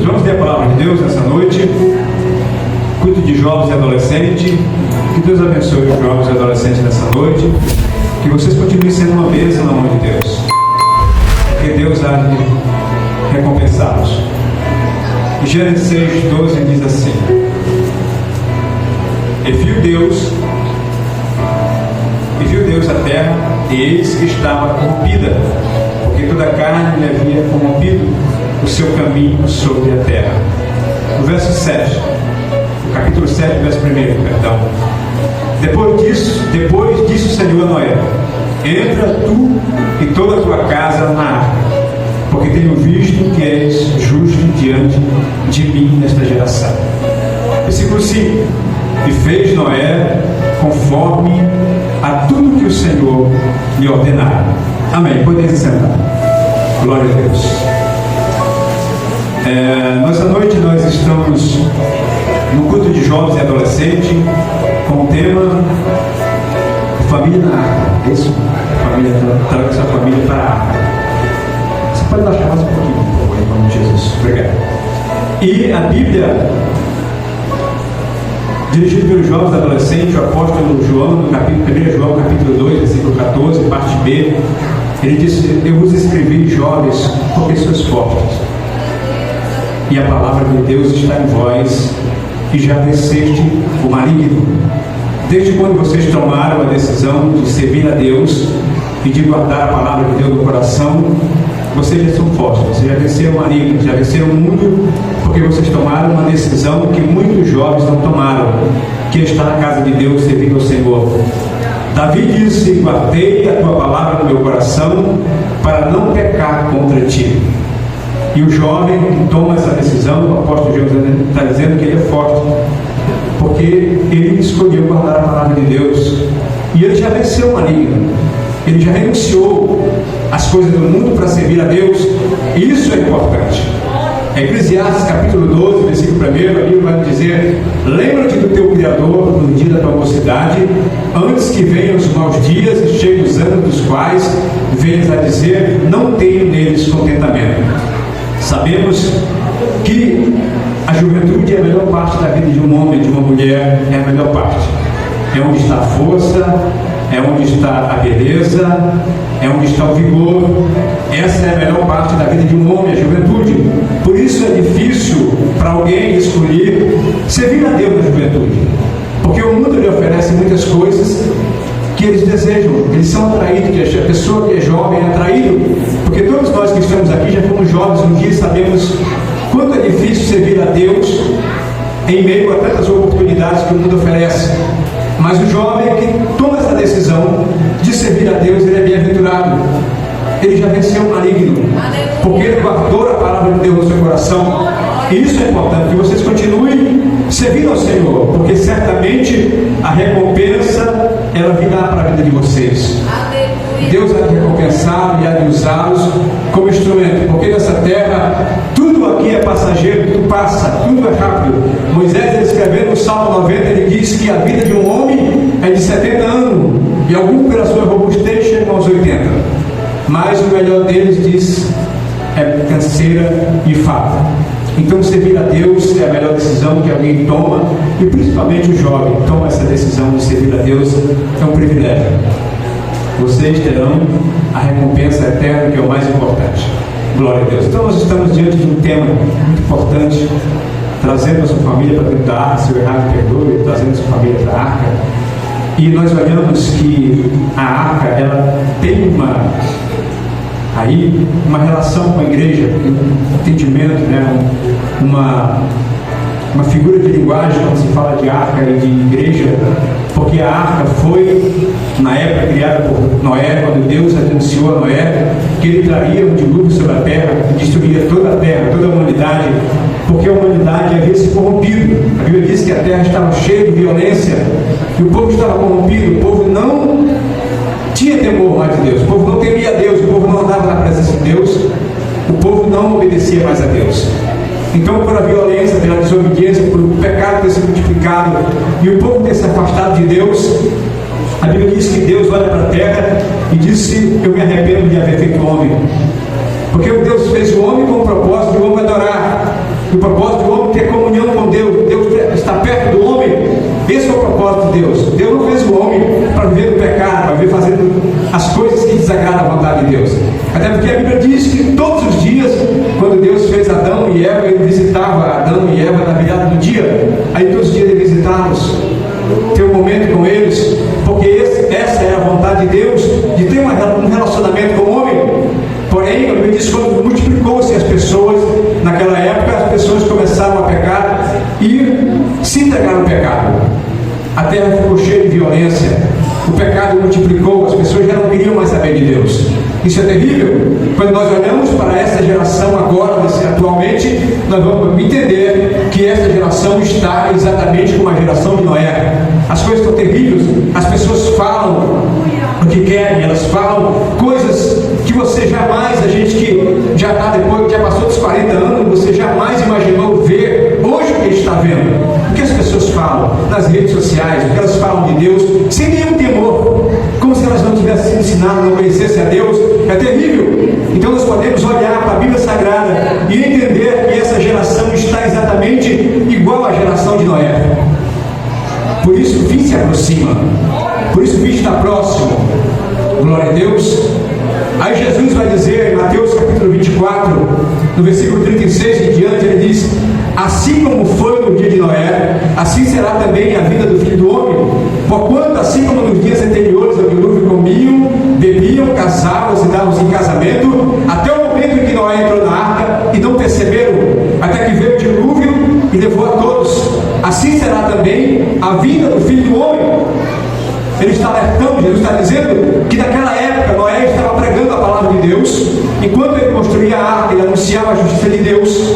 vamos ter a palavra de Deus nessa noite. Culto de jovens e adolescentes. Que Deus abençoe os jovens e adolescentes nessa noite. Que vocês continuem sendo uma bênção na mão de Deus. Que Deus há de recompensá-los. Gênesis 6:12 diz assim: E viu Deus a terra, e eis que estava corrompida, porque toda a carne lhe havia corrompido o seu caminho sobre a terra. No verso 7, no capítulo 7, verso 1, perdão. Depois disse o Senhor a Noé: Entra tu e toda a tua casa na arca, porque tenho visto que és justo diante de mim nesta geração. Versículo 5: E fez Noé conforme a tudo que o Senhor lhe ordenara. Amém. Podem se sentar. Glória a Deus. Nessa noite nós estamos no culto de jovens e adolescentes com o tema Família na Arca. É isso? Traga sua família para a arca. Você pode baixar mais um pouquinho, por favor, em nome de Jesus. Obrigado. E a Bíblia, dirigido pelos jovens e adolescentes, o apóstolo João, no capítulo 1 João, capítulo 2, versículo 14, parte B, ele disse: Eu vos escrevi, jovens, porque sois fortes, e a palavra de Deus está em vós, e já venceste o maligno. Desde quando vocês tomaram a decisão de servir a Deus e de guardar a palavra de Deus no coração, vocês já são fortes, vocês já venceram o maligno, já venceram o mundo, porque vocês tomaram uma decisão que muitos jovens não tomaram, que é estar na casa de Deus servindo ao Senhor. Davi disse: Guardei a tua palavra no meu coração para não pecar contra ti. E o jovem que toma essa decisão, o apóstolo João está dizendo que ele é forte, porque ele escolheu guardar a palavra de Deus, e ele já venceu o maligno, ele já renunciou às coisas do mundo para servir a Deus. Isso é importante. Eclesiastes capítulo 12, versículo 1, a Bíblia vai dizer: Lembra-te do teu Criador no dia da tua mocidade, antes que venham os maus dias e cheguem os anos dos quais venhas a dizer: Não tenho neles contentamento. Sabemos que a juventude é a melhor parte da vida de um homem, de uma mulher, é a melhor parte. É onde está a força, é onde está a beleza, é onde está o vigor. Essa é a melhor parte da vida de um homem, a juventude. Por isso é difícil para alguém escolher servir a Deus na juventude, porque o mundo lhe oferece muitas coisas que eles desejam, eles são atraídos, que a pessoa que é jovem é atraído, porque todos nós que estamos aqui já fomos jovens um dia, sabemos quanto é difícil servir a Deus em meio a tantas oportunidades que o mundo oferece. Mas o jovem que toma essa decisão de servir a Deus, ele é bem-aventurado. Ele já venceu o maligno, porque ele guardou a palavra de Deus no seu coração. E isso é importante, que vocês continuem servindo ao Senhor, porque certamente a recompensa ela virá para a vida de vocês. Deus há de recompensá-los e há de usá-los como instrumento, porque nessa terra tudo aqui é passageiro, tudo passa, tudo é rápido. Moisés, escrevendo no Salmo 90, ele diz que a vida de um homem é de 70 anos, e alguns pela sua robustez chegam aos 80. Mas o melhor deles, diz, é canseira e fada. Então servir a Deus é a melhor decisão que alguém toma, e principalmente o jovem toma essa decisão de servir a Deus, é um privilégio. Vocês terão a recompensa eterna, que é o mais importante. Glória a Deus. Então nós estamos diante de um tema muito importante, trazendo a sua família para dentro da arca. Se eu errar, me perdoe, trazendo a sua família para a arca. E nós olhamos que a arca, ela tem uma relação com a igreja, um entendimento, né? uma figura de linguagem quando se fala de arca e de igreja, porque a arca foi, na época, criada por Noé, quando Deus anunciou a Noé que ele traria um dilúvio sobre a terra e destruiria toda a terra, toda a humanidade, porque a humanidade havia se corrompido. A Bíblia diz que a terra estava cheia de violência e o povo estava corrompido, o povo não tinha temor mais de Deus, o povo não temia a Deus, o povo não andava na presença de Deus, o povo não obedecia mais a Deus. Então, por a violência, pela desobediência, por o pecado ter se multiplicado e o povo ter se afastado de Deus, a Bíblia diz que Deus olha para a terra e disse: eu me arrependo de haver feito o homem, porque Deus fez o homem com o propósito de o homem adorar. O propósito do homem é ter comunhão com Deus. Deus está perto do homem. Esse é o propósito de Deus. Deus não fez o homem para viver no pecado, para viver fazendo as coisas que desagradam a vontade de Deus. Até porque a Bíblia diz que todos os dias, quando Deus fez Adão e Eva, ele visitava Adão e Eva na virada do dia. Aí todos os dias ele visitava-os, ter um momento com eles, porque essa é a vontade de Deus, de ter um relacionamento com o homem. Porém, a Bíblia diz que quando multiplicou-se as pessoas, naquela época as pessoas começaram a pecar e se entregaram ao pecado. A terra ficou cheia de violência, o pecado multiplicou, as pessoas já não queriam mais saber de Deus. Isso é terrível. Quando nós olhamos para essa geração agora, atualmente, nós vamos entender que essa geração está exatamente como a geração de Noé. As coisas estão terríveis, as pessoas falam o que querem, elas falam coisas que você jamais, a gente que já está depois, que já passou dos 40 anos, você jamais imaginou ver hoje o que está vendo. O que as pessoas falam nas redes sociais, o que elas falam de Deus, sem nenhum temor, como se elas não tivessem sido ensinadas, não conhecessem a Deus. É terrível. Então nós podemos olhar para a Bíblia Sagrada e entender que essa geração está exatamente igual à geração de Noé. Por isso o fim se aproxima, por isso o fim está próximo. Glória a Deus. Aí Jesus vai dizer em Mateus capítulo 24, no versículo 36 em diante, ele diz: assim como foi no dia de Noé, assim será também a vida do Filho do Homem. Porquanto, assim como nos dias anteriores ao dilúvio, comiam, bebiam, casavam-se e davam-se em casamento, até o momento em que Noé entrou na arca, e não perceberam, até que veio o dilúvio e levou a todos. Assim será também a vida do Filho do Homem. Ele está alertando, Jesus está dizendo que naquela época Noé estava pregando a palavra de Deus, enquanto ele construía a arca, ele anunciava a justiça de Deus.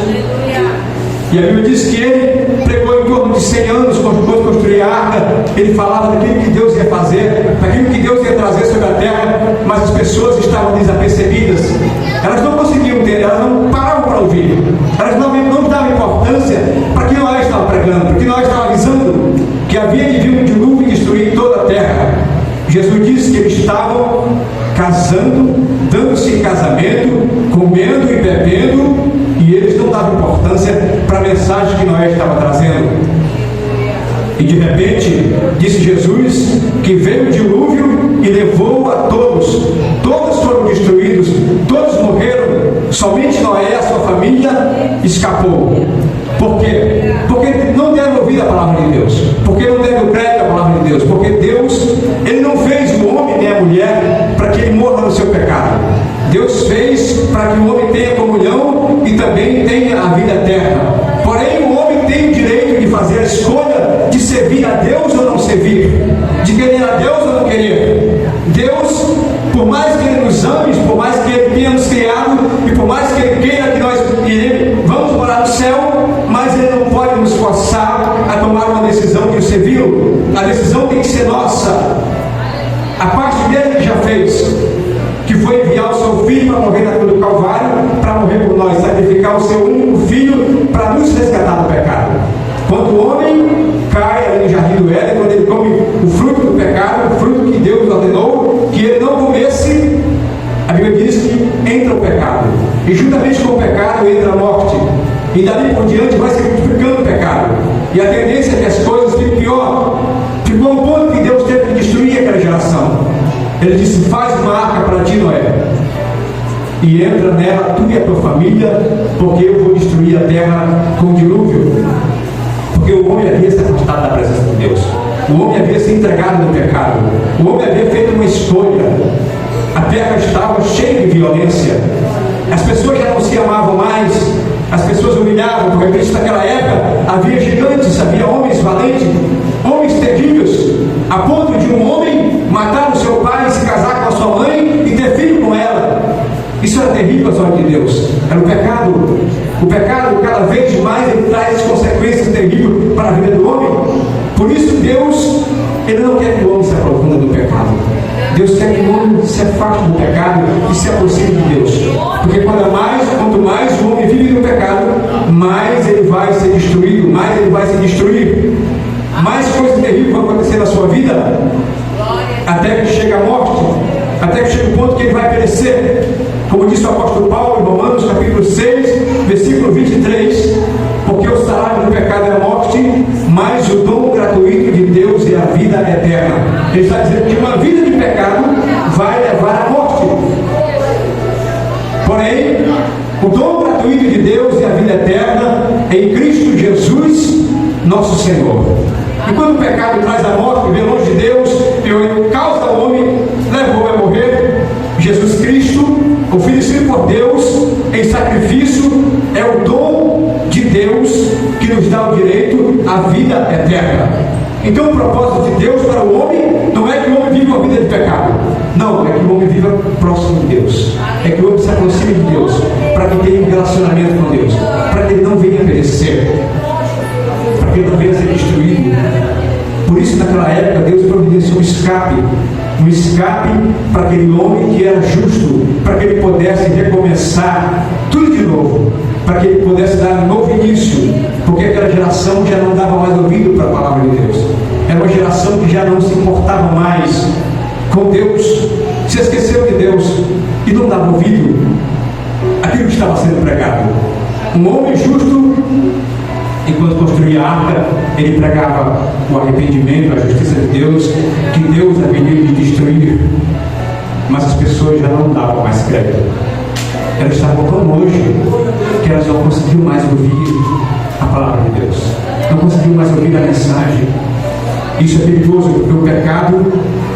E a Bíblia diz que ele pregou em torno de 100 anos, quando construía a arca, ele falava daquilo que Deus ia fazer, daquilo que Deus ia trazer sobre a terra, mas as pessoas estavam desapercebidas. Elas não conseguiam entender, elas não paravam para ouvir, elas não davam importância para que Noé estava pregando, porque Noé estava avisando que havia de vir um dilúvio e destruir toda a terra. Jesus disse que eles estavam casando, dando-se em casamento, comendo e bebendo, e eles não davam importância para a mensagem que Noé estava trazendo. E de repente, disse Jesus, que veio o dilúvio e levou a todos. Todos foram destruídos, todos morreram, somente Noé e a sua família escapou. Por quê? Porque não deve ouvir a palavra de Deus, porque não deve o crédito à palavra de Deus, porque Deus, Ele não fez o homem nem a mulher para que ele morra no seu pecado. Deus fez para que o homem tenha comunhão e também tenha a vida eterna. Porém, o homem tem o direito de fazer a escolha de servir a Deus ou não servir, de querer a Deus ou não querer. Deus, por mais que Ele nos ame, por mais que Ele tenha nos criado e por mais que Ele queira que nós vamos morar no céu, mas Ele não pode nos forçar a tomar uma decisão de o servi-lo. A decisão tem que ser nossa. A parte dele Ele já fez, que foi enviar o seu Filho para morrer na cruz do Calvário, para morrer por nós, sacrificar o seu único Filho para nos resgatar do pecado. Quando o homem cai ali no jardim do Éden, quando ele come o fruto do pecado, o fruto que Deus ordenou que ele não comesse, a Bíblia diz que entra o pecado, e juntamente com o pecado entra a morte, e dali por diante vai se multiplicando o pecado, e a tendência é que as coisas fiquem pior. Ficou ao ponto que Deus teve que destruir aquela geração. Ele disse: faz uma arca para ti, Noé, e entra nela tu e a tua família, porque eu vou destruir a terra com o dilúvio. Porque o homem havia se afastado da presença de Deus, o homem havia se entregado no pecado, o homem havia feito uma escolha. A terra estava cheia de violência, as pessoas já não se amavam mais, as pessoas humilhavam, porque isso naquela época havia gigantes, havia homens valentes, homens terríveis, a ponto de um homem matar o seu pai, se casar com a sua mãe e ter filho com ela. Isso era terrível aos olhos de Deus, era o pecado. O pecado, cada vez mais, ele traz consequências terríveis para a vida do homem. Por isso Deus, Ele não quer que o homem se aprofunda do pecado. Deus quer que o homem se afaste do pecado e se aproxime de Deus. Porque quanto mais o homem vive no pecado, mais ele vai ser destruído, mais ele vai se destruir. Mais coisas terríveis vão acontecer na sua vida, até que chega a morte, até que chega o ponto que ele vai perecer. Como disse o apóstolo Paulo em Romanos capítulo 6, versículo 23, Ele está dizendo que uma vida de pecado vai levar à morte. Porém, o dom gratuito de Deus é a vida eterna em Cristo Jesus, nosso Senhor. E quando o pecado traz a morte, vem longe de Deus, e causa ao homem, levou a morrer, Jesus Cristo, oferecido por Deus em sacrifício, é o dom de Deus que nos dá o direito à vida eterna. Então o propósito de Deus para o homem não é que o homem viva uma vida de pecado. Não, é que o homem viva próximo de Deus. É que o homem se aproxime de Deus, para que tenha um relacionamento com Deus, para que ele não venha perecer, para que ele não venha ser destruído. Por isso, naquela época, Deus providenciou um escape para aquele homem que era justo, para que ele pudesse recomeçar tudo de novo, para que ele pudesse dar um novo início, porque aquela geração já não dava mais ouvido para a palavra de Deus. Era uma geração que já não se importava mais com Deus, se esqueceu de Deus e não dava ouvido àquilo que estava sendo pregado. Um homem justo, enquanto construía a arca, ele pregava o arrependimento, a justiça de Deus, que Deus haveria de destruir. Mas as pessoas já não davam mais crédito. Elas estavam tão longe que elas não conseguiam mais ouvir a palavra de Deus, não conseguiam mais ouvir a mensagem. Isso é perigoso, porque o pecado,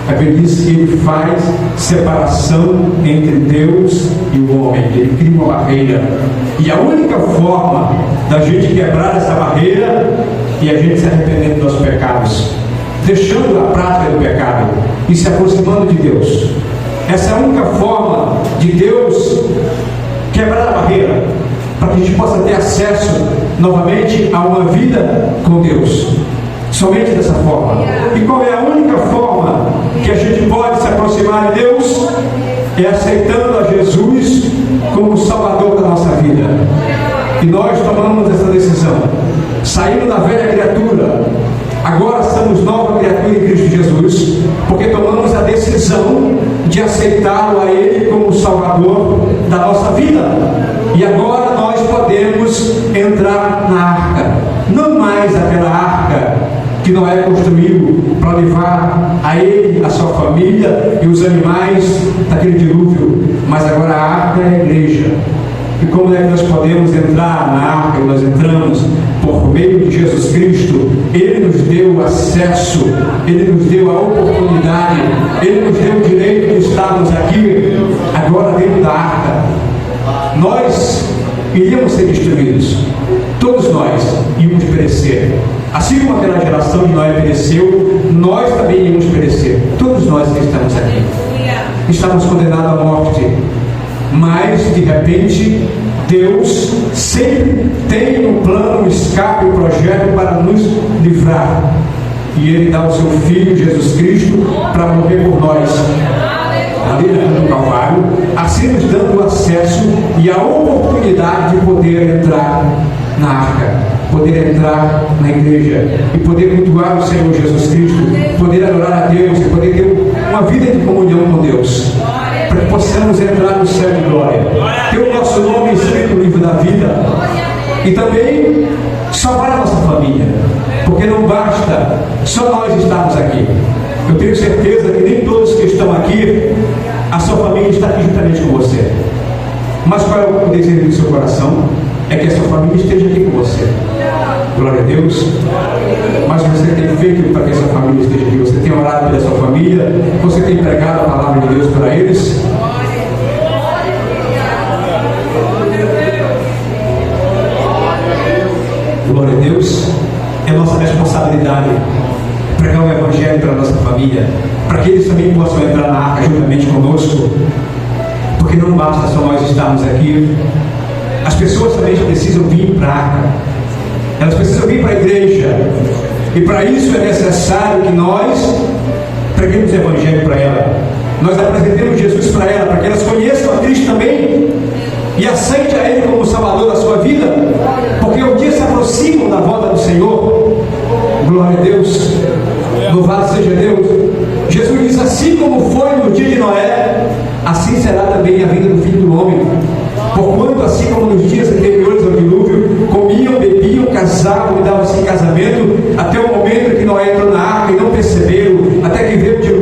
a Bíblia diz que ele faz separação entre Deus e o homem, ele cria uma barreira. E a única forma da gente quebrar essa barreira é a gente se arrependendo dos nossos pecados, deixando a prática do pecado e se aproximando de Deus. Essa é a única forma de Deus quebrar a barreira, para que a gente possa ter acesso novamente a uma vida com Deus. Somente dessa forma. E qual é a única forma que a gente pode se aproximar de Deus? É aceitando a Jesus como Salvador da nossa vida. E nós tomamos essa decisão, saindo da velha criatura. Agora somos nova criatura em Cristo Jesus, porque tomamos a decisão de aceitá-lo a Ele como Salvador da nossa vida. E agora nós podemos entrar na arca, não mais aquela arca que Noé construiu para levar a ele, a sua família e os animais daquele dilúvio, mas agora a arca é a igreja. E como é que nós podemos entrar na arca? Nós entramos por meio de Jesus Cristo. Ele nos deu acesso, Ele nos deu a oportunidade, Ele nos deu o direito de estarmos aqui, agora dentro da arca. Nós iríamos ser destruídos, todos nós íamos perecer. Assim como aquela geração de Noé pereceu, nós também íamos perecer. Todos nós que estamos aqui estamos condenados à morte. Mas, de repente, Deus sempre tem um plano, um escape, um projeto para nos livrar. E Ele dá o seu Filho, Jesus Cristo, para morrer por nós. Ali no Calvário, assim nos dando o acesso e a oportunidade de poder entrar na arca, poder entrar na igreja e poder cultuar o Senhor Jesus Cristo, poder adorar a Deus e poder ter uma vida de comunhão com Deus, para que possamos entrar no céu de glória, ter o nosso nome escrito no livro da vida e também salvar a nossa família, porque não basta só nós estarmos aqui. Eu tenho certeza que nem todos que estão aqui, a sua família está aqui juntamente com você. Mas qual é o desejo do seu coração? É que a sua família esteja aqui com você. Glória a Deus. Mas você tem feito para que a sua família esteja aqui? Você tem orado pela sua família? Você tem pregado a palavra de Deus para eles? Glória a Deus. É nossa responsabilidade pregar o Evangelho para a nossa família, para que eles também possam entrar na arca juntamente conosco, porque não basta só nós estarmos aqui. As pessoas também precisam vir para a arca, elas precisam vir para a igreja, e para isso é necessário que nós preguemos o Evangelho para ela, nós apresentemos Jesus para ela, para que elas conheçam a Cristo também e aceite a Ele como Salvador da sua vida, porque um dia se aproximam da volta do Senhor. Glória a Deus, louvado seja Deus. Jesus diz: assim como foi no dia de Noé, assim será também a vida do Filho do Homem. Porquanto, assim como nos dias anteriores ao dilúvio, comiam, bebiam, casavam e davam-se em casamento, até o momento que Noé entrou na arca e não perceberam, até que veio o dilúvio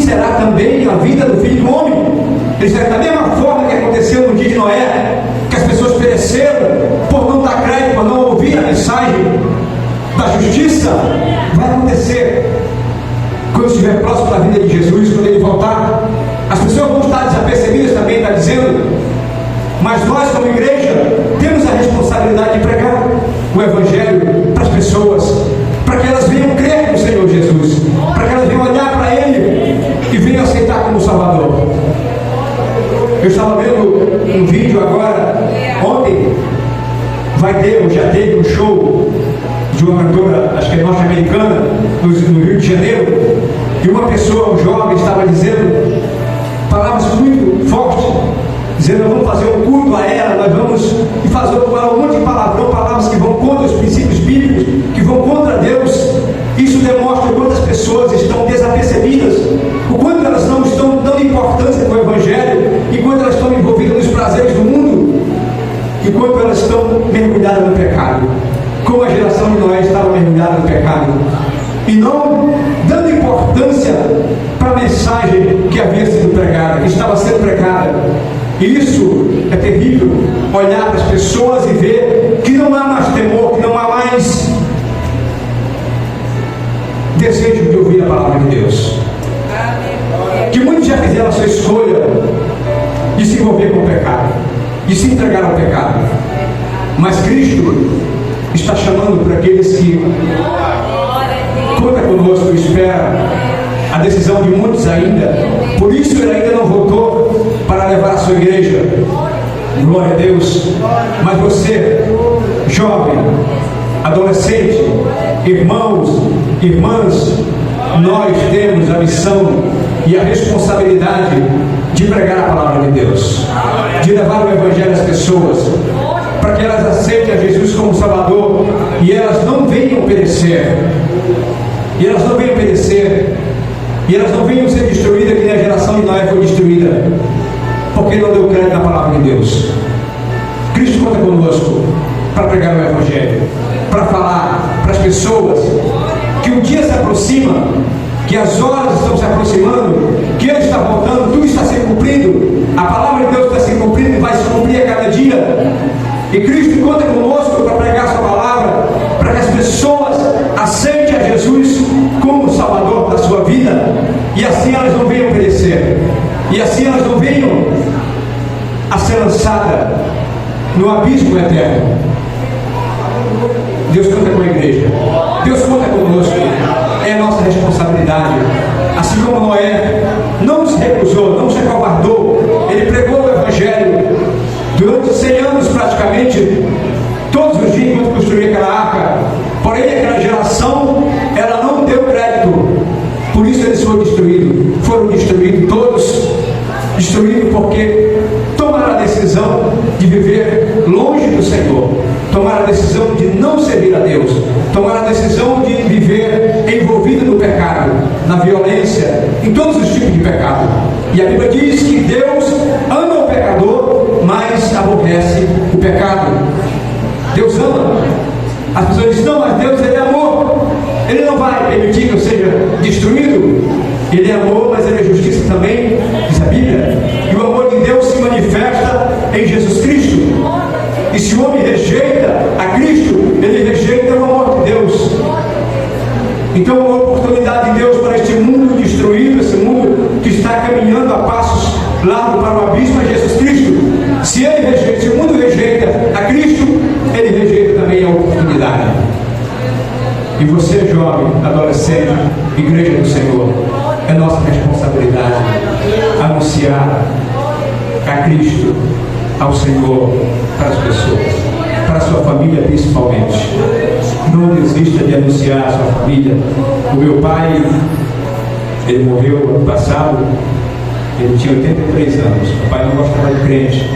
será também a vida do Filho do Homem. Ele será da mesma forma que aconteceu no dia de Noé, que as pessoas pereceram por não dar crédito, por não ouvir a mensagem da justiça. Vai acontecer quando estiver próximo da vida de Jesus, quando Ele voltar. As pessoas vão estar desapercebidas também, está dizendo. Mas nós, como igreja, temos a responsabilidade de pregar o Evangelho para as pessoas, para que elas venham crer no Senhor Jesus, para que elas venham olhar para Ele e venham aceitar como Salvador. Eu estava vendo um vídeo agora, ontem, vai ter, ou já teve um show de uma cantora, acho que é norte-americana, no Rio de Janeiro, e uma pessoa, um jovem, estava dizendo palavras muito fortes, dizendo: nós vamos fazer um culto a ela, nós vamos e fazer um monte de palavrão, palavras que vão contra os princípios bíblicos, que vão contra Deus. Isso demonstra o quanto as pessoas estão desapercebidas, o quanto elas não estão dando importância para o Evangelho, enquanto elas estão envolvidas nos prazeres do mundo, enquanto elas estão mergulhadas no pecado, como a geração de Noé estava mergulhada no pecado, e não dando importância para a mensagem que havia sido pregada, que estava sendo pregada. E isso é terrível, olhar para as pessoas e ver que não há mais temor, que não há mais desejo de ouvir a palavra de Deus. Que muitos já fizeram a sua escolha de se envolver com o pecado, de se entregar ao pecado. Mas Cristo está chamando para aqueles que conta conosco, espera a decisão de muitos ainda. Por isso Ele ainda não voltou para levar a sua igreja. Glória a Deus. Mas você, jovem, adolescente, irmãos, irmãs, nós temos a missão e a responsabilidade de pregar a palavra de Deus, de levar o Evangelho às pessoas, para que elas aceitem a Jesus como Salvador e elas não venham perecer. E elas não venham perecer. E elas não venham ser destruídas, que nem a geração de Noé foi destruída, porque não deu crédito na palavra de Deus. Cristo conta conosco para pregar o Evangelho, para falar para as pessoas que o dia se aproxima, que as horas estão se aproximando, que Ele está voltando, tudo está se cumprindo, a palavra de Deus está se cumprindo e vai se cumprir a cada dia. E Cristo conta conosco para pregar a sua palavra, para que as pessoas aceitem a Jesus como Salvador da sua vida, e assim elas não venham perecer, e assim elas não venham a ser lançadas no abismo eterno. Deus conta com a igreja, Deus conta conosco, é nossa responsabilidade. Assim como Noé não se recusou, não se acovardou, ele pregou o Evangelho durante 100 anos praticamente, todos os dias enquanto construía aquela arca. Porém aquela geração, ela não deu crédito, por isso eles foram destruídos todos, destruídos porque tomaram a decisão de viver longe do Senhor, tomaram a decisão de não servir a Deus, tomaram a decisão de viver envolvido no pecado, na violência, em todos os tipos de pecado. E a Bíblia diz que Deus ama o pecador, mas aborrece o pecado. Deus ama. As pessoas dizem: não, mas Deus, Ele é amor, Ele não vai permitir que eu seja destruído. Ele é amor, mas Ele é justiça também, diz a Bíblia. E o amor de Deus se manifesta em Jesus Cristo. E se o homem rejeita a Cristo, ele rejeita o amor de Deus. Então a oportunidade de Deus para este mundo destruído, esse mundo que está caminhando a passos largos para o abismo, é Jesus Cristo. Se o mundo rejeita a Cristo, ele rejeita também a oportunidade. E você, jovem, adolescente, igreja do Senhor, é nossa responsabilidade anunciar a Cristo, ao Senhor, para as pessoas, para a sua família principalmente. Não desista de anunciar a sua família. O meu pai, ele morreu ano passado, ele tinha 83 anos. O pai não gostava de crente.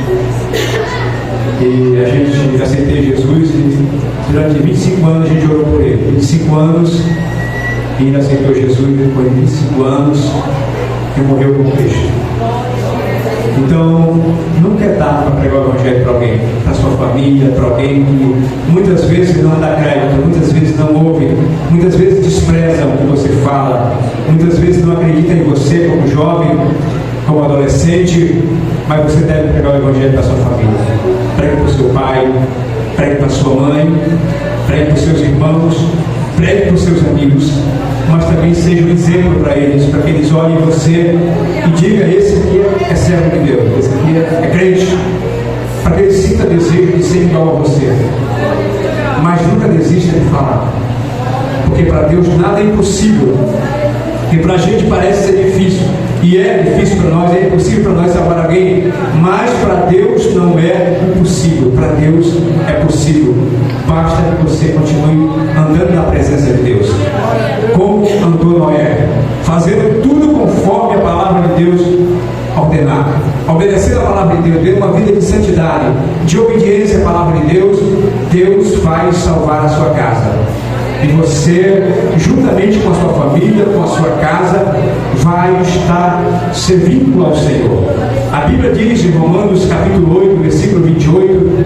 E a gente aceitei Jesus e durante 25 anos a gente orou por ele. 25 anos e ele aceitou Jesus, depois de 25 anos ele morreu com Cristo. Então, nunca é tarde para pregar o Evangelho para alguém, para sua família, para alguém que muitas vezes não dá crédito, muitas vezes não ouve, muitas vezes despreza o que você fala, muitas vezes não acredita em você como jovem, como adolescente, mas você deve pregar o Evangelho para a sua família. Pregue para o seu pai, pregue para a sua mãe, pregue para os seus irmãos, pregue para os seus amigos, mas também seja um exemplo para eles, para que eles olhem você e digam: esse aqui é servo de Deus, esse aqui é crente, para que eles sintam desejo de ser igual a você. Mas nunca desista de falar, porque para Deus nada é impossível. Que para a gente parece ser difícil, e é difícil para nós, é impossível para nós salvar alguém, mas para Deus não é impossível. Para Deus é possível. Basta que você continue andando na presença de Deus, como andou Noé, fazendo tudo conforme a palavra de Deus ordenar, obedecendo a palavra de Deus, tendo uma vida de santidade, de obediência à palavra de Deus. Deus vai salvar a sua casa. E você, juntamente com a sua família, com a sua casa, vai estar servindo ao Senhor. A Bíblia diz em Romanos capítulo 8, versículo 28,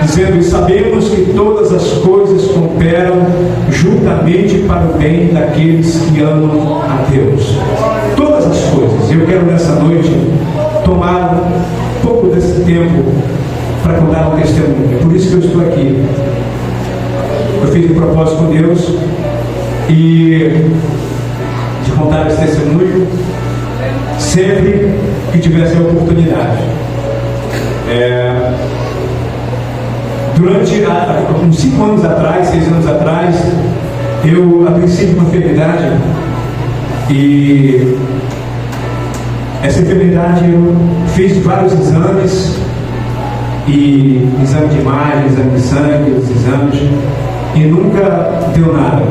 dizendo: e sabemos que todas as coisas cooperam juntamente para o bem daqueles que amam a Deus. Todas as coisas. Eu quero nessa noite tomar um pouco desse tempo para contar um testemunho. É por isso que eu estou aqui. Eu fiz um propósito com Deus e de contar esse testemunho sempre que tivesse a oportunidade. Durante uns 5 anos atrás, 6 anos atrás, eu adoeci de uma enfermidade, e essa enfermidade eu fiz vários exames, e exame de imagem, exame de sangue, os exames, e nunca deu nada,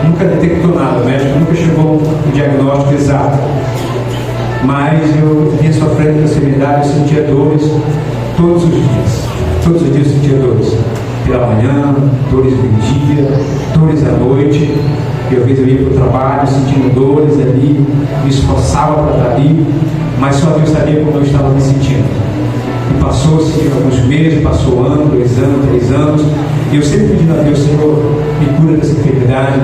nunca detectou nada, o médico nunca chegou no diagnóstico exato. Mas eu vinha sofrendo com essa enfermidade, eu sentia dores todos os dias eu sentia dores, pela manhã, dores no dia, dores à noite. E às vezes eu ia para o trabalho sentindo dores ali, me esforçava para estar ali, mas só Deus sabia como eu estava me sentindo. E passou-se alguns meses, passou 1 ano, 2 anos, 3 anos, e eu sempre pedindo a Deus: Senhor, me cura dessa enfermidade.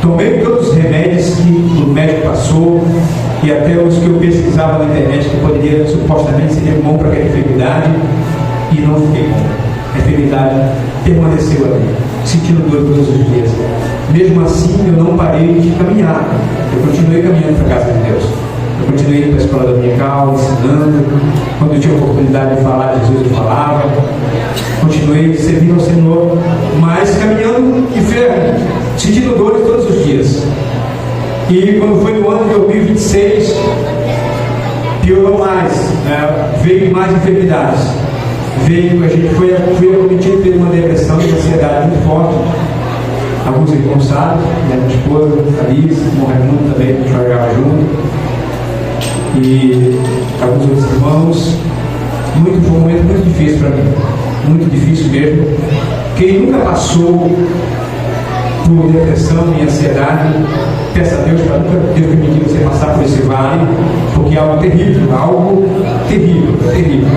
Tomei todos os remédios que o médico passou, e até os que eu pesquisava na internet que poderia supostamente ser bom para aquela enfermidade, e não fiquei bom. A enfermidade permaneceu ali, sentindo dor todos os dias. Mesmo assim, eu não parei de caminhar, eu continuei caminhando para a casa de Deus. Eu continuei indo para a escola dominical, ensinando. Quando eu tinha a oportunidade de falar de Jesus, eu falava. Continuei servindo ao Senhor, mas caminhando enfermo, sentindo dores todos os dias. E quando foi no ano de 2026, piorou mais, veio mais enfermidades. A gente foi acometido por uma depressão e ansiedade muito forte. Alguns irmãos sabem, minha esposa, Alice, o Raimundo também, a gente jogava junto. E alguns outros irmãos. Foi um momento muito difícil para mim, muito difícil mesmo. Quem nunca passou por depressão e ansiedade, peça a Deus para nunca Deus permitir você passar por esse vale, porque é algo terrível, terrível.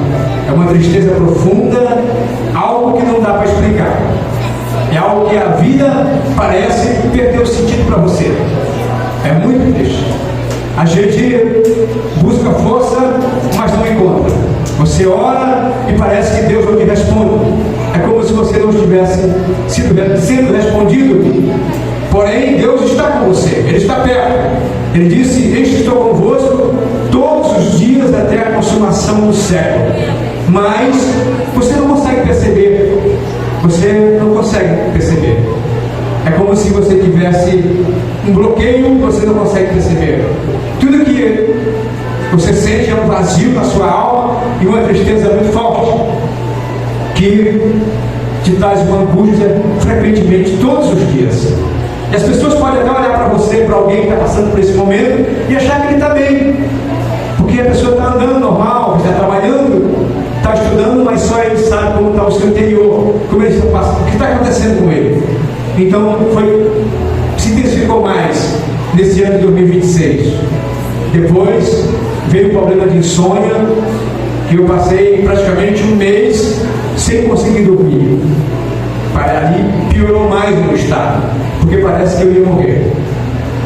É uma tristeza profunda, algo que não dá para explicar. É algo que a vida parece perder o sentido para você. É muito triste. A gente busca força, mas não encontra. Você ora e parece que Deus não te responde. É como se você não estivesse sendo respondido. Porém, Deus está com você, Ele está perto. Ele disse: eis que estou convosco todos os dias até a consumação do século. Mas você não consegue perceber. É como se você tivesse um bloqueio, você não consegue perceber. Tudo que você sente é um vazio na sua alma e uma tristeza muito forte, que te traz uma angústia frequentemente, todos os dias. E as pessoas podem até olhar para você, para alguém que está passando por esse momento, e achar que ele está bem, porque a pessoa está andando normal, está trabalhando, está estudando, mas só ele sabe como está o seu interior, como ele está passando, o que está acontecendo com ele. Então se intensificou mais nesse ano de 2026. Depois veio o problema de insônia, que eu passei praticamente 1 mês sem conseguir dormir. Para ali piorou mais o meu estado, porque parece que eu ia morrer.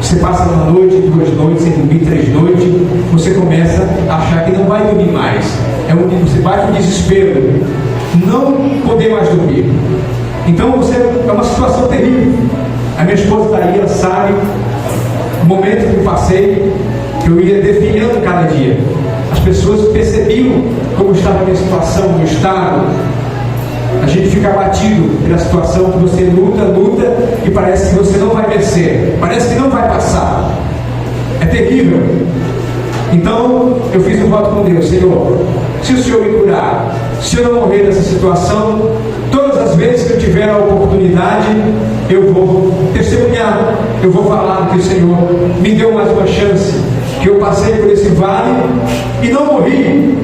Você passa uma noite, 2 noites, sem dormir, 3 noites, você começa a achar que não vai dormir mais. Você bate um desespero, não poder mais dormir. Então é uma situação terrível. A minha esposa está aí, ela sabe o momento que eu passei, que eu ia definhando cada dia. As pessoas percebiam como estava a minha situação, o meu estado. A gente fica abatido pela situação que você luta e parece que você não vai vencer, parece que não vai passar. É terrível. Então eu fiz um voto com Deus: Senhor, se o Senhor me curar, se eu não morrer nessa situação, todas as vezes que eu tiver a oportunidade, eu vou testemunhar, eu vou falar que o Senhor me deu mais uma chance, que eu passei por esse vale e não morri.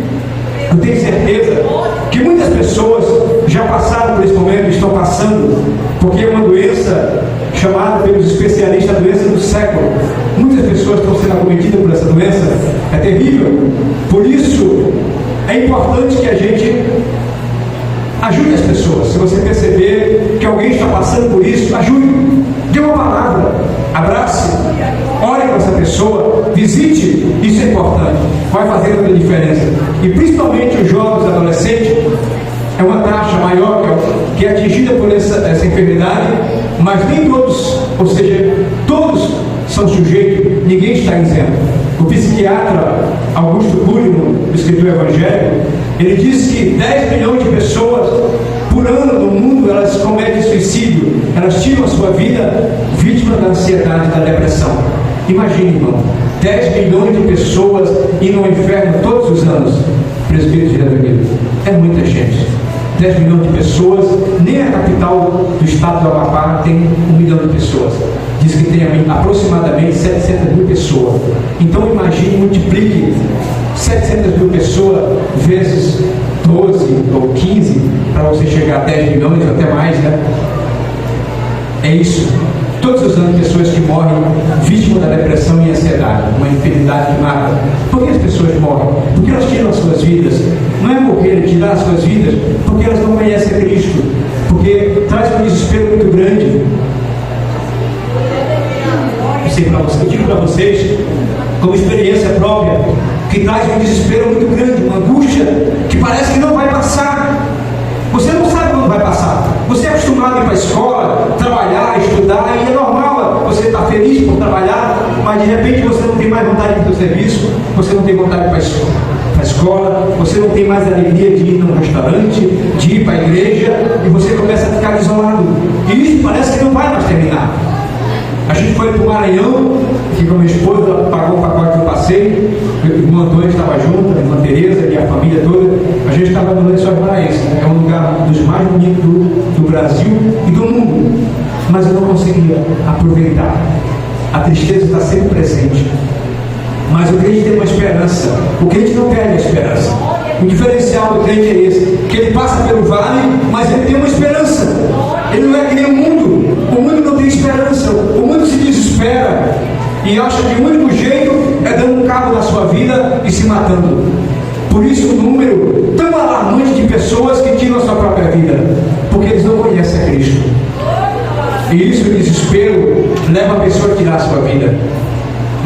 Eu tenho certeza que muitas pessoas já passaram por esse momento, estão passando, porque é uma doença chamada pelos especialistas a doença do século. Muitas pessoas estão sendo acometidas por essa doença, é terrível. Por isso, é importante que a gente ajude as pessoas. Se você perceber que alguém está passando por isso, ajude, dê uma palavra, abrace, ore com essa pessoa, visite. Isso é importante, vai fazer toda a diferença. E principalmente os jovens adolescentes, é uma taxa maior que é atingida por essa enfermidade, mas nem todos, ou seja, todos são sujeitos, ninguém está isento. O psiquiatra Augusto Cury, no escritor evangélico, ele diz que 10 milhões de pessoas por ano no mundo, elas cometem suicídio, elas tiram a sua vida vítima da ansiedade, da depressão. Imagine, irmão, 10 milhões de pessoas indo ao inferno todos os anos. Presbítero de Rio Unido, é muita gente. 10 milhões de pessoas, nem a capital do estado do Amapá tem 1 milhão de pessoas. Diz que tem aproximadamente 700 mil pessoas. Então imagine, multiplique 700 mil pessoas vezes 12 ou 15 para você chegar a 10 milhões, até mais, né? É isso. Todos os anos, pessoas que morrem vítimas da depressão e ansiedade, uma enfermidade que mata. Por que as pessoas morrem? Porque elas tiram as suas vidas. Não é morrer, é tirar as suas vidas, porque elas não conhecem a Cristo. Porque traz um desespero muito grande. Eu digo para vocês, como experiência própria, que traz um desespero muito grande, uma angústia que parece que não vai passar. Você não sabe quando vai passar. Você é acostumado a ir para a escola, trabalhar, estudar, e é normal você estar feliz por trabalhar, mas de repente você não tem mais vontade de ir para o serviço, você não tem vontade de ir para a escola, você não tem mais alegria de ir num restaurante, de ir para a igreja, e você começa a ficar isolado. E isso parece que não vai mais terminar. A gente foi para o Maranhão, que com a minha esposa, ela pagou o pacote do passeio, meu irmão Antônio estava junto, a irmã Tereza e a família toda. A gente estava no Lençóis Maranhenses, é um lugar dos mais bonitos do Brasil e do mundo, mas eu não conseguia aproveitar. A tristeza está sempre presente, mas o crente tem uma esperança. O crente não perde a esperança. O diferencial do crente é esse, que ele passa pelo vale, mas ele tem uma esperança. Ele não é que nem o mundo não tem esperança. O mundo se desespera e acha que o único jeito é dando um cabo na sua vida e se matando. Por isso o número tão alarmante de pessoas que tiram a sua própria vida, porque eles não conhecem a Cristo. E isso, o desespero, leva a pessoa a tirar a sua vida.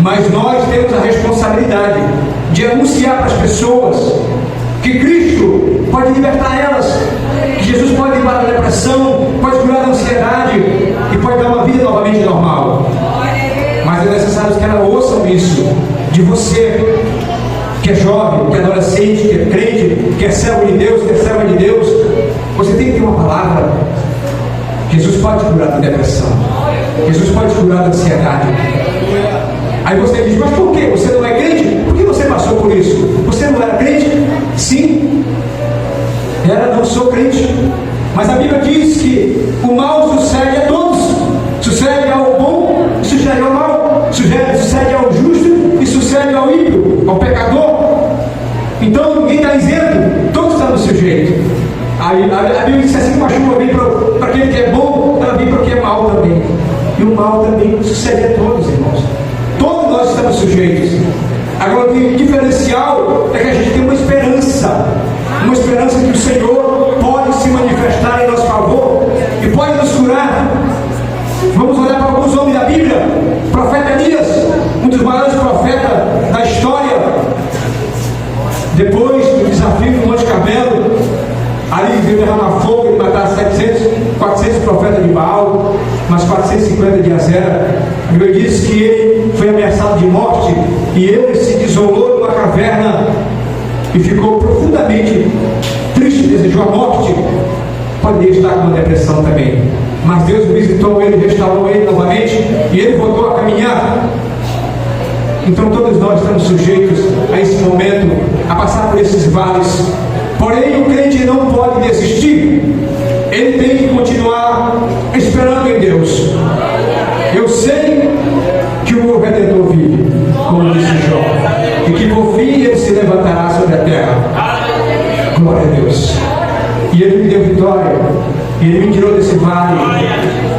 Mas nós temos a responsabilidade de anunciar para as pessoas que Cristo pode libertar elas, que Jesus pode livrar da depressão, pode curar da ansiedade e pode dar uma vida novamente normal. Mas é necessário que elas ouçam isso de você, que é jovem, que é adolescente, que é crente, que é servo de Deus, que é serva de Deus. Você tem que ter uma palavra. Jesus pode curar da depressão, Jesus pode curar da ansiedade. Aí você diz, mas por quê? Você não é crente? Por que você passou por isso? Você não era crente? Sim, não sou crente. Mas a Bíblia diz que o mal sucede a todos. Sucede ao bom e sucede ao mal. Sucede ao justo e sucede ao ímpio, ao pecador. Então ninguém está isento, todos estão no seu jeito. A Bíblia diz assim: uma chuva vem para aquele que é bom, ela vem para o que é mal também. E o mal também sucede a todos, irmãos. Todos nós estamos sujeitos. Agora, o diferencial é que a gente tem uma esperança que o Senhor pode se manifestar em nosso favor e pode nos curar. Vamos olhar para alguns homens da Bíblia. O profeta Elias 400 profetas de Baal, mais 450 de Azera. A Bíblia diz que ele foi ameaçado de morte e ele se isolou numa caverna e ficou profundamente triste, desejou a morte. Poderia estar com uma depressão também, mas Deus visitou ele, restaurou ele novamente e ele voltou a caminhar. Então todos nós estamos sujeitos a esse momento, a passar por esses vales. Porém, o crente não pode desistir. Ele tem que continuar esperando em Deus. Eu sei que o meu Redentor vive, como disse Jó, e que por fim ele se levantará sobre a terra. Glória a Deus. E ele me deu vitória. Ele me tirou desse vale.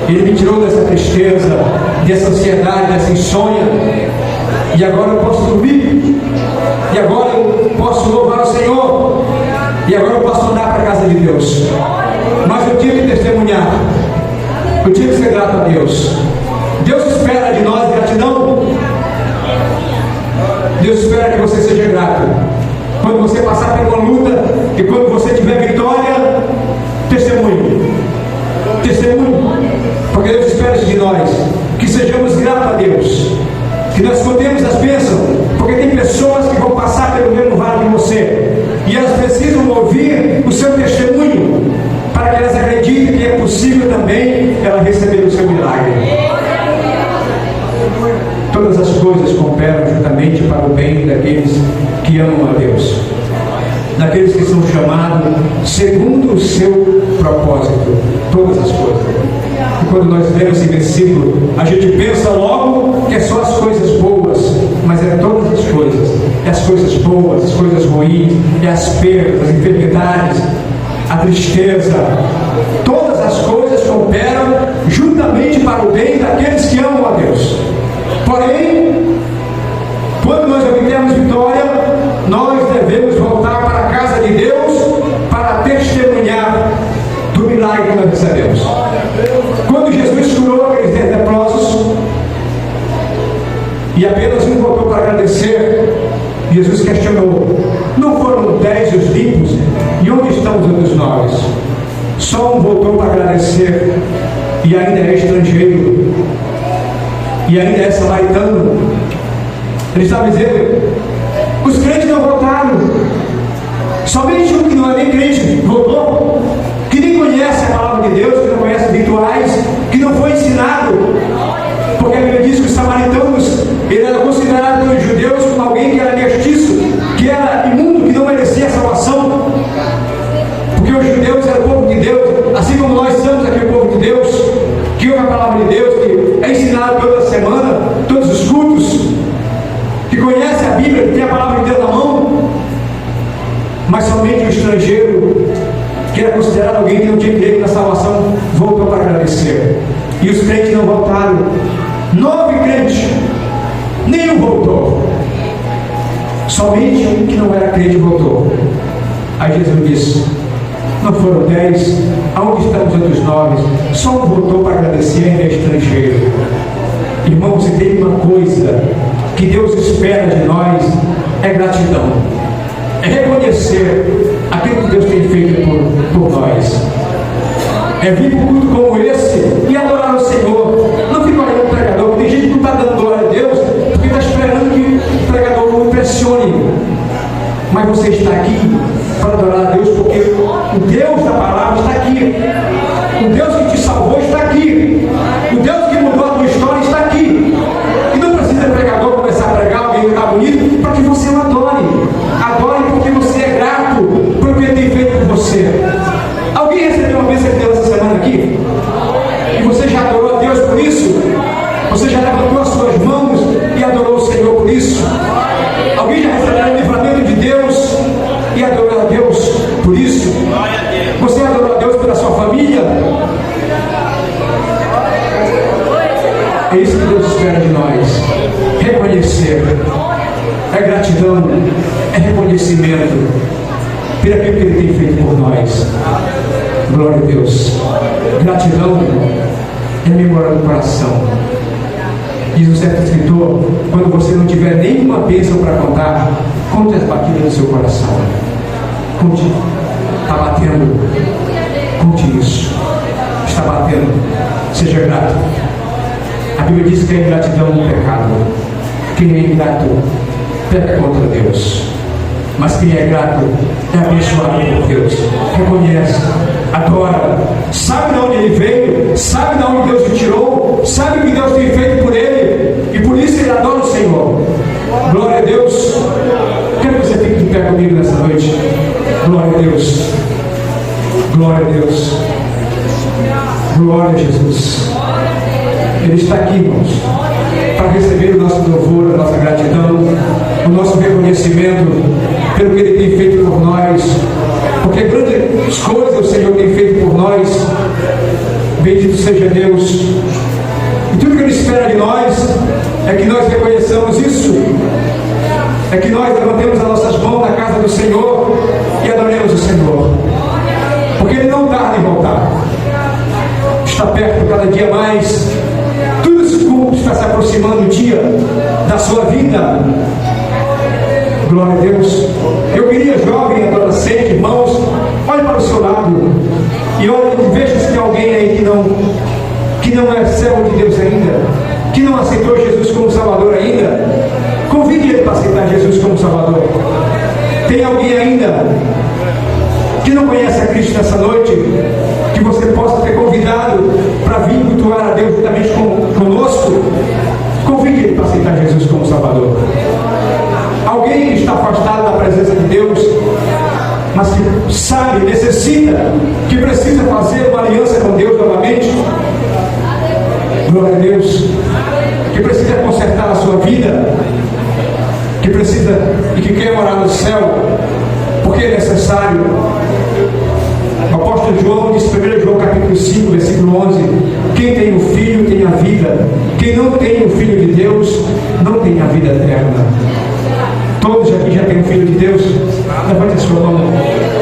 Ele me tirou dessa tristeza, dessa ansiedade, dessa insônia. E agora eu posso dormir. E agora eu posso louvar o Senhor. E agora eu posso andar para a casa de Deus. Mas eu tive que testemunhar. Eu tive que ser grato a Deus. Deus espera de nós gratidão. Deus espera que você seja grato. Quando você passar por uma luta e quando você tiver vitória, testemunhe. Testemunhe. Porque Deus espera de nós que sejamos gratos a Deus. Que nós contemos as bênçãos. Porque tem pessoas que vão passar pelo mesmo vale que você. E elas precisam ouvir o seu testemunho para que elas acreditem que é possível também ela receber o seu milagre. Todas as coisas cooperam juntamente para o bem daqueles que amam a Deus, daqueles que são chamados segundo o seu propósito. Todas as coisas. E quando nós lemos esse versículo, a gente pensa logo que é só as coisas boas, mas é todas as coisas. É as coisas boas, as coisas ruins, é as perdas, as enfermidades, a tristeza. Todas as coisas cooperam juntamente para o bem daqueles que amam a Deus. Porém, quando nós obtemos vitória, nós devemos voltar para a casa de Deus para testemunhar do milagre que nós recebemos. Quando Jesus curou aqueles 10 leprosos e apenas um voltou para agradecer, Jesus questionou: não foram 10 os limpos? E onde estão os outros 9? Só um voltou para agradecer e ainda é estrangeiro e ainda é samaritano. Ele estava dizendo: os crentes não voltaram. Somente um que não é nem crente voltou, que nem conhece a palavra de Deus, que não conhece rituais, que não foi ensinado. Porque a Bíblia diz que os samaritanos, ele era considerado pelos judeus como alguém que era mestiço, que era imundo, que não merecia salvação. Porque os judeus eram o povo de Deus, assim como nós somos aqui o povo de Deus, que ouve a palavra de Deus, que é ensinado toda semana, todos os cultos, que conhece a Bíblia, que tem a palavra de Deus na mão. Mas somente o estrangeiro, que era considerado alguém que não tinha direito na salvação, voltou para agradecer. E os crentes não voltaram. 9 crentes, nenhum voltou. Somente um que não era crente voltou. Aí Jesus disse: não foram 10, aonde estão os outros 9? Só um voltou para agradecer, ainda é estrangeiro. Irmãos, se tem uma coisa que Deus espera de nós, é gratidão. É reconhecer aquilo que Deus tem feito por nós. É vir para um culto como esse e adorar o Senhor. Não fica olhando o pregador, porque tem gente que não está dando glória a Deus porque está esperando que o pregador não impressione. Mas você está aqui para adorar a Deus, porque o Deus da palavra está aqui. O Deus que te salvou está aqui. O Deus que mudou a tua história está aqui. E não precisa o pregador começar a pregar, alguém ficar bonito, para que você o adore. Adore porque você é grato por o que ele tem feito por você. Alguém recebeu uma bênção de Deus essa semana aqui? E você já adorou a Deus por isso? Você já levantou as suas mãos e adorou o Senhor por isso? Alguém já recebeu o livramento de Deus e adorou a Deus por isso? Você adorou a Deus pela sua família? É isso que Deus espera de nós. Reconhecer. É gratidão. É reconhecimento por aquilo que Ele tem feito por nós. Glória a Deus. Gratidão é memória do coração. Diz o certo escritor: quando você não tiver nenhuma bênção para contar, conte as batidas do seu coração. Conte. Está batendo. Conte isso. Está batendo. Seja grato. A Bíblia diz que a ingratidão é um pecado. Quem é ingrato peca contra Deus. Mas quem é grato é abençoado por Deus. Reconhece, adora, sabe de onde ele veio, sabe de onde Deus o tirou, sabe o que Deus tem feito por ele, e por isso ele adora o Senhor. Glória a Deus. Quero que você fique de pé comigo nessa noite. Glória a Deus. Glória a Deus. Glória a Jesus. Ele está aqui, irmãos, para receber o nosso louvor, a nossa gratidão, o nosso reconhecimento pelo que Ele tem feito por nós, porque grandes coisas o Senhor tem feito por nós. Bendito seja Deus. E tudo que Ele espera de nós é que nós reconheçamos isso, é que nós levantemos as nossas mãos na casa do Senhor e adoremos o Senhor, porque Ele não tarda em voltar, está perto cada dia mais. Tudo esse culto está se aproximando o dia da sua vida. Glória a Deus. Eu queria, jovem, adolescente, irmãos, olhe para o seu lado e olhe e veja se tem alguém aí que não é servo de Deus ainda, que não aceitou Jesus como Salvador ainda. Convide ele para aceitar Jesus como Salvador. Tem alguém ainda que não conhece a Cristo nessa noite, que você possa ter convidado para vir cultuar a Deus juntamente conosco? Convide ele para aceitar Jesus como Salvador. Alguém que está afastado da presença de Deus, mas que sabe, necessita, que precisa fazer uma aliança com Deus novamente? Glória a Deus. Que precisa consertar a sua vida, que precisa e que quer morar no céu, porque é necessário. O apóstolo João diz, 1 João capítulo 5, versículo 11: quem tem o Filho tem a vida, quem não tem o Filho de Deus não tem a vida eterna. Todos aqui já têm o Filho de Deus? Levante a sua mão.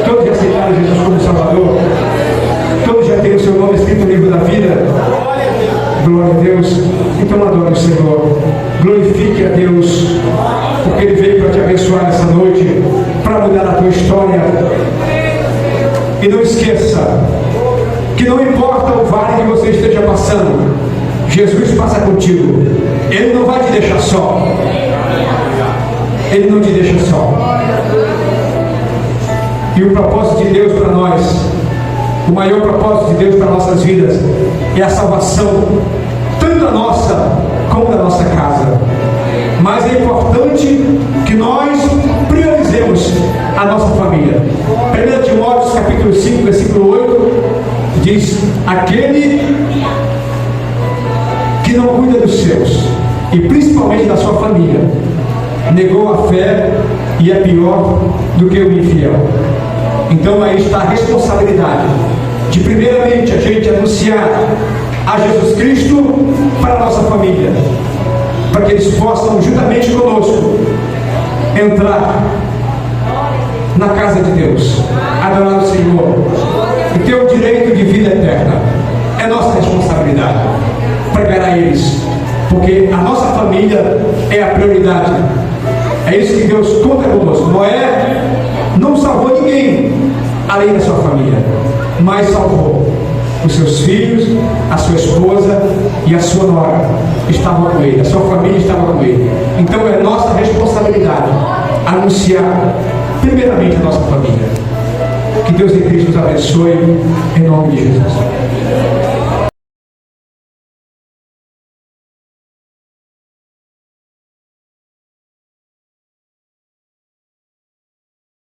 Todos já aceitaram Jesus como Salvador? Todos já têm o seu nome escrito no livro da vida? Glória a Deus. Então adore o Senhor, glorifique a Deus, porque Ele veio para te abençoar nessa noite, para mudar a tua história. E não esqueça que não importa o vale que você esteja passando, Jesus passa contigo. Ele não vai te deixar só. Ele não te deixa só. E o propósito de Deus para nós, o maior propósito de Deus para nossas vidas, é a salvação, tanto da nossa como da nossa casa. Mas é importante que nós priorizemos a nossa família. 1 Timóteo capítulo 5, versículo 8 diz: aquele que não cuida dos seus, e principalmente da sua família, negou a fé e é pior do que o infiel. Então aí está a responsabilidade de primeiramente a gente anunciar a Jesus Cristo para a nossa família, para que eles possam juntamente conosco entrar na casa de Deus, adorar o Senhor e ter o direito de vida eterna. É nossa responsabilidade pregar a eles, porque a nossa família é a prioridade. É isso que Deus conta conosco. Noé não salvou ninguém além da sua família, mas salvou os seus filhos, a sua esposa e a sua nora estavam com ele, a sua família estava com ele. Então é nossa responsabilidade anunciar primeiramente a nossa família. Que Deus em Cristo nos abençoe, em nome de Jesus.